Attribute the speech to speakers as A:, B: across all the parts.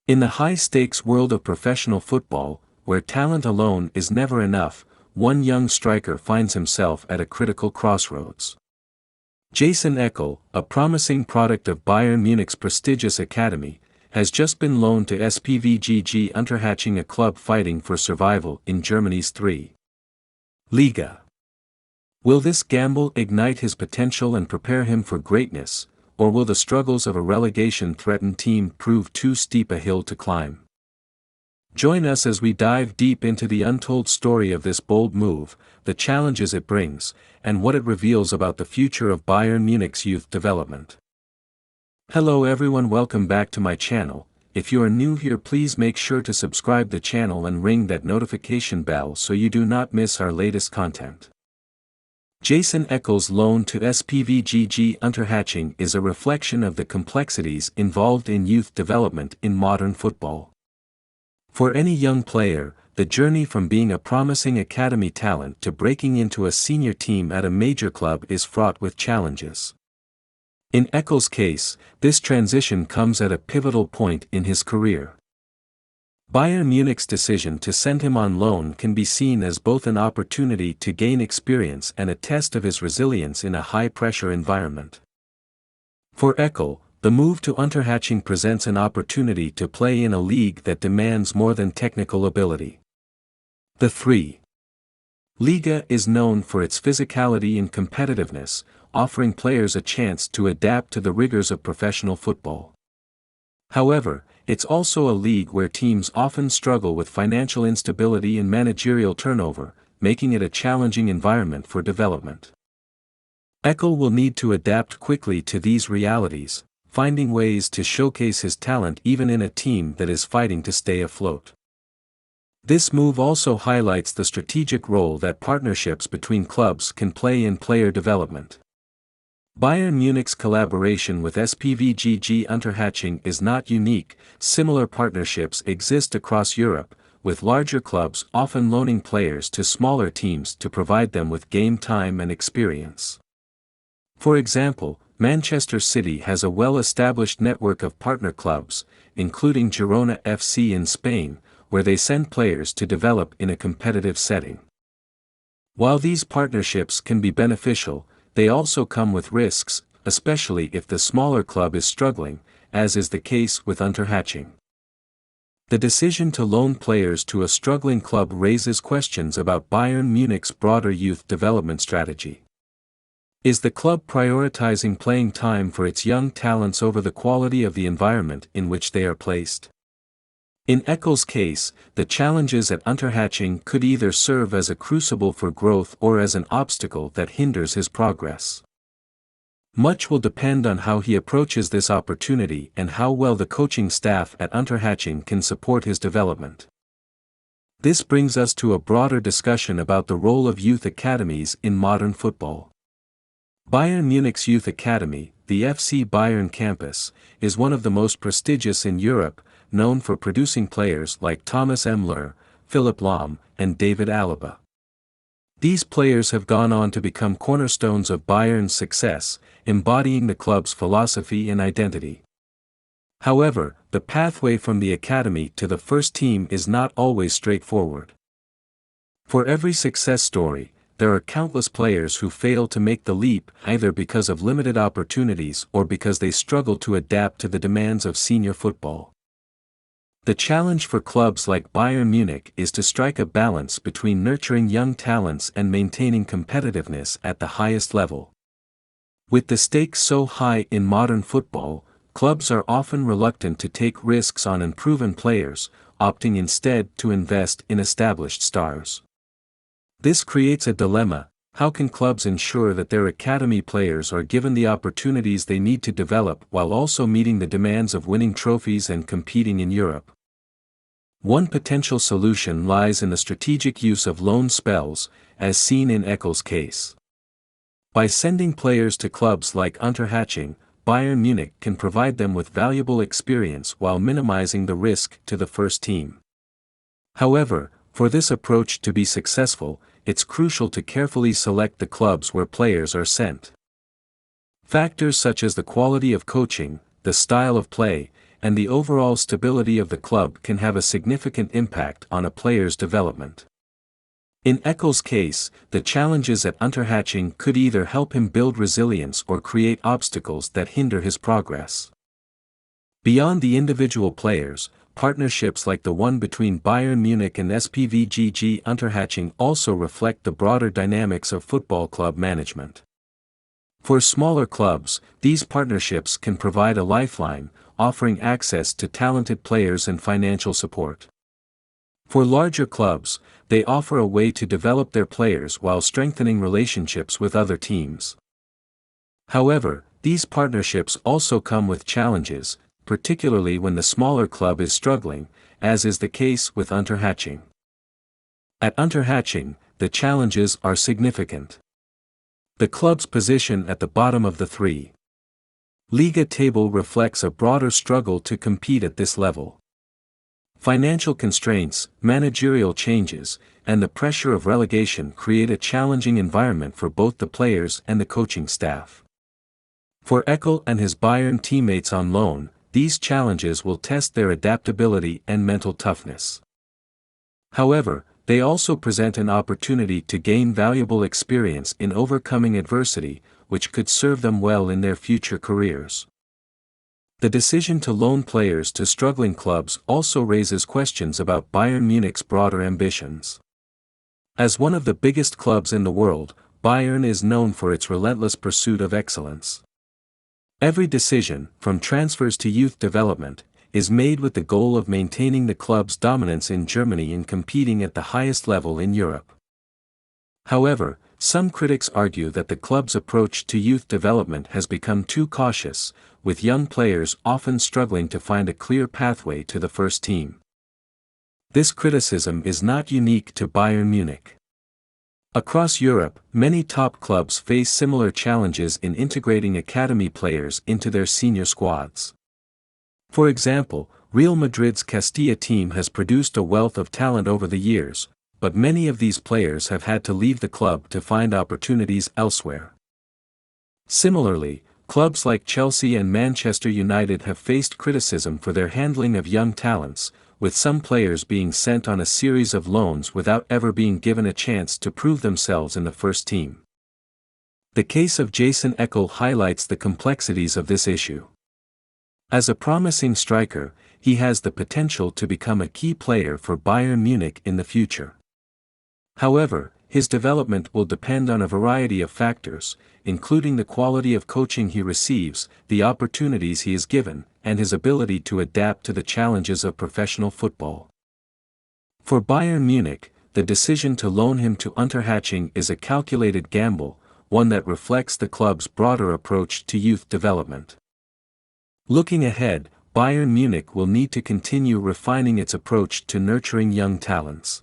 A: In the high-stakes world of professional football, where talent alone is never enough, one young striker finds himself at a critical crossroads. Jason Eckl, a promising product of Bayern Munich's prestigious academy, has just been loaned to SpVgg Unterhaching, a club fighting for survival in Germany's Liga. Will this gamble ignite his potential and prepare him for greatness, or will the struggles of a relegation-threatened team prove too steep a hill to climb? Join us as we dive deep into the untold story of this bold move, the challenges it brings, and what it reveals about the future of Bayern Munich's youth development. Hello everyone, welcome back to my channel. If you are new here, please make sure to subscribe the channel and ring that notification bell so you do not miss our latest content. Jason Eckl's loan to SpVgg Unterhaching is a reflection of the complexities involved in youth development in modern football. For any young player, the journey from being a promising academy talent to breaking into a senior team at a major club is fraught with challenges. In Eckl's case, this transition comes at a pivotal point in his career. Bayern Munich's decision to send him on loan can be seen as both an opportunity to gain experience and a test of his resilience in a high-pressure environment. For Eckl, the move to Unterhaching presents an opportunity to play in a league that demands more than technical ability. The Liga is known for its physicality and competitiveness, offering players a chance to adapt to the rigors of professional football. However, it's also a league where teams often struggle with financial instability and managerial turnover, making it a challenging environment for development. Eckl will need to adapt quickly to these realities, finding ways to showcase his talent even in a team that is fighting to stay afloat. This move also highlights the strategic role that partnerships between clubs can play in player development. Bayern Munich's collaboration with SpVgg Unterhaching is not unique. Similar partnerships exist across Europe, with larger clubs often loaning players to smaller teams to provide them with game time and experience. For example, Manchester City has a well-established network of partner clubs, including Girona FC in Spain, where they send players to develop in a competitive setting. While these partnerships can be beneficial, they also come with risks, especially if the smaller club is struggling, as is the case with Unterhaching. The decision to loan players to a struggling club raises questions about Bayern Munich's broader youth development strategy. Is the club prioritizing playing time for its young talents over the quality of the environment in which they are placed? In Eckl's case, the challenges at Unterhaching could either serve as a crucible for growth or as an obstacle that hinders his progress. Much will depend on how he approaches this opportunity and how well the coaching staff at Unterhaching can support his development. This brings us to a broader discussion about the role of youth academies in modern football. Bayern Munich's youth academy, the FC Bayern campus, is one of the most prestigious in Europe, known for producing players like Thomas Müller, Philipp Lahm, and David Alaba. These players have gone on to become cornerstones of Bayern's success, embodying the club's philosophy and identity. However, the pathway from the academy to the first team is not always straightforward. For every success story, there are countless players who fail to make the leap either because of limited opportunities or because they struggle to adapt to the demands of senior football. The challenge for clubs like Bayern Munich is to strike a balance between nurturing young talents and maintaining competitiveness at the highest level. With the stakes so high in modern football, clubs are often reluctant to take risks on unproven players, opting instead to invest in established stars. This creates a dilemma: how can clubs ensure that their academy players are given the opportunities they need to develop while also meeting the demands of winning trophies and competing in Europe? One potential solution lies in the strategic use of loan spells, as seen in Eckl's case. By sending players to clubs like Unterhaching, Bayern Munich can provide them with valuable experience while minimizing the risk to the first team. However, for this approach to be successful, it's crucial to carefully select the clubs where players are sent. Factors such as the quality of coaching, the style of play, and the overall stability of the club can have a significant impact on a player's development. In Eckll's case, the challenges at Unterhaching could either help him build resilience or create obstacles that hinder his progress. Beyond the individual players, partnerships like the one between Bayern Munich and SpVgg Unterhaching also reflect the broader dynamics of football club management. For smaller clubs, these partnerships can provide a lifeline, offering access to talented players and financial support. For larger clubs, they offer a way to develop their players while strengthening relationships with other teams. However, these partnerships also come with challenges, particularly when the smaller club is struggling, as is the case with Unterhaching. At Unterhaching, the challenges are significant. The club's position at the bottom of the Liga table reflects a broader struggle to compete at this level. Financial constraints, managerial changes, and the pressure of relegation create a challenging environment for both the players and the coaching staff. For Eckl and his Bayern teammates on loan, these challenges will test their adaptability and mental toughness. However, they also present an opportunity to gain valuable experience in overcoming adversity, which could serve them well in their future careers. The decision to loan players to struggling clubs also raises questions about Bayern Munich's broader ambitions. As one of the biggest clubs in the world, Bayern is known for its relentless pursuit of excellence. Every decision, from transfers to youth development, is made with the goal of maintaining the club's dominance in Germany and competing at the highest level in Europe. However, some critics argue that the club's approach to youth development has become too cautious, with young players often struggling to find a clear pathway to the first team. This criticism is not unique to Bayern Munich. Across Europe, many top clubs face similar challenges in integrating academy players into their senior squads. For example, Real Madrid's Castilla team has produced a wealth of talent over the years, but many of these players have had to leave the club to find opportunities elsewhere. Similarly, clubs like Chelsea and Manchester United have faced criticism for their handling of young talents, with some players being sent on a series of loans without ever being given a chance to prove themselves in the first team. The case of Jason Eckl highlights the complexities of this issue. As a promising striker, he has the potential to become a key player for Bayern Munich in the future. However, his development will depend on a variety of factors, including the quality of coaching he receives, the opportunities he is given, and his ability to adapt to the challenges of professional football. For Bayern Munich, the decision to loan him to Unterhaching is a calculated gamble, one that reflects the club's broader approach to youth development. Looking ahead, Bayern Munich will need to continue refining its approach to nurturing young talents.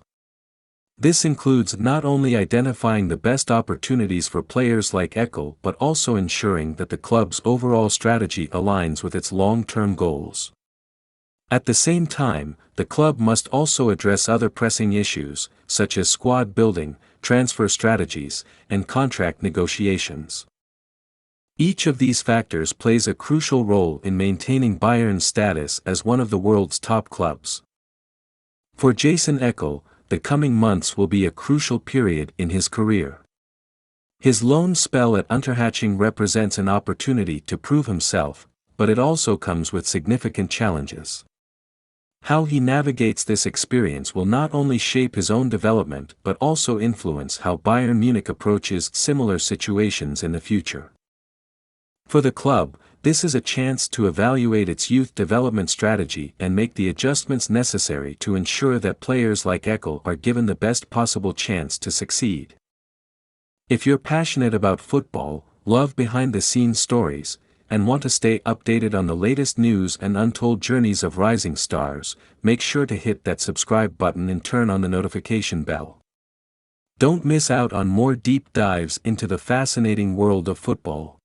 A: This includes not only identifying the best opportunities for players like Eckl but also ensuring that the club's overall strategy aligns with its long-term goals. At the same time, the club must also address other pressing issues, such as squad building, transfer strategies, and contract negotiations. Each of these factors plays a crucial role in maintaining Bayern's status as one of the world's top clubs. For Jason Eckl, the coming months will be a crucial period in his career. His loan spell at Unterhaching represents an opportunity to prove himself, but it also comes with significant challenges. How he navigates this experience will not only shape his own development but also influence how Bayern Munich approaches similar situations in the future. For the club, this is a chance to evaluate its youth development strategy and make the adjustments necessary to ensure that players like Eckl are given the best possible chance to succeed. If you're passionate about football, love behind-the-scenes stories, and want to stay updated on the latest news and untold journeys of rising stars, make sure to hit that subscribe button and turn on the notification bell. Don't miss out on more deep dives into the fascinating world of football.